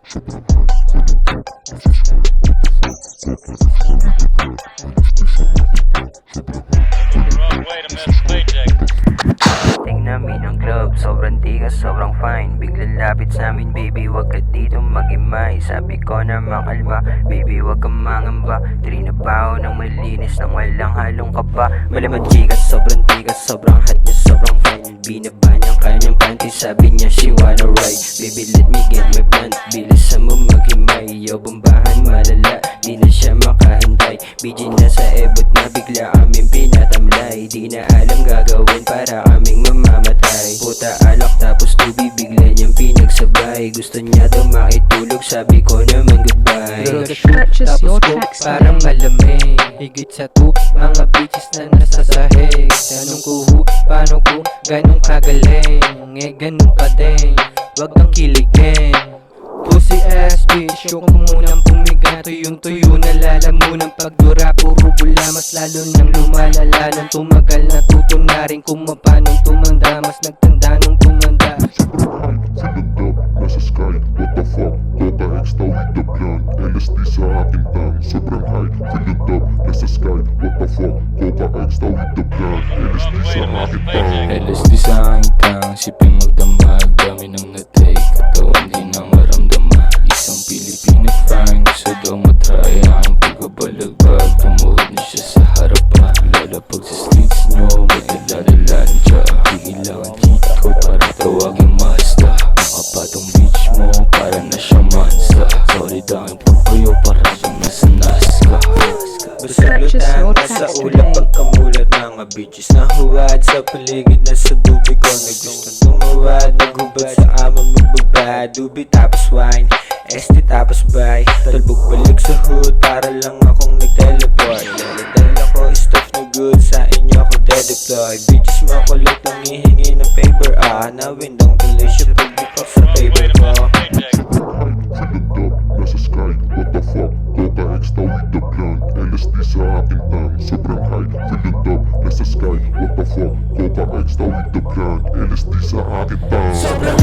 Tingnan namin ang club, sobrang tigas, sobrang fine. Biglang lapit sa amin, baby, wag ka dito mag-imay. Sabi ko na makalma, baby, wag kang mangamba. Trinabaho ng malinis nang walang halong kaba. Malamang tigas, sobrang hot niya, sobrang fine. Binaba niyang kanyang panty, sabi niya she wanna ride. Baby, let me get my blunt, bilisan mo maghimay. Yo, bombahan malala, di na siya makahintay. BG na sa ebot na bigla aming pinatamlay. Di na alam gagawin para aming mamamatay. Puta alak tapos tubig bigla niyang pinagsabay. Gusto niya daw makitulog, sabi ko naman goodbye. Tapos ko parang malamig. Higit sa 2, mga bitches na nasa sahig. Tanong ko paano ko ganun kagaling. Ganun pa din, wag kang kiligin. Pussy ass bitch, yung munang pumiga. Tuyong-tuyo na lalamunan pagdura. Puro bula, mas lalo nang lumalala. Nang tumagal natuto na rin kung paano tumanda. Mas nagtanda nung tumanda. Sobrang high, feeling up, nasa sky, what the fuck? Coca X daw with the blunt, LSD sa aking tang. Sobrang high, feeling up, nasa sky, what the fuck? Coca X daw with the blunt, LSD sa aking tang. LSD sa aking tang, siping magdamag. Dami nang na-take, katawan di na maramdaman. Isang Pilipino fine, gusto daw matry ang pagkabalagbag. Tumuhod na siya sa harapan, lalapag sa streets nyo, may daladalan siya. Higilangan cheat ko para tawagin master. Makapatong beach mo, para na siya mansa. Sorry dahil pagkayo, para siyang nasa naska. Basag-lutang nasa ulap pagkamulat. Mga bitches na huwad sa paligid na sa dubi ko. Nagustong tumawad, maghubad sa ama magbaba. Dubi tapos wine, ST tapos bay. Talbog balik sa hood, para lang akong nag-teleport. Dala ko stuff na good, sa inyo ako de-deploy. Bitches makulit ang hihingi ng paper. Nawin dong delicious pag-dip sa paper ko. Feeling up, nasa sky, what the fuck? Coca X daw with the blunt, LSD sa aking tang. Sobrang high, feeling up, nasa sky, what the fuck? Coca X daw with the blunt, LSD sa aking tang. Sobrang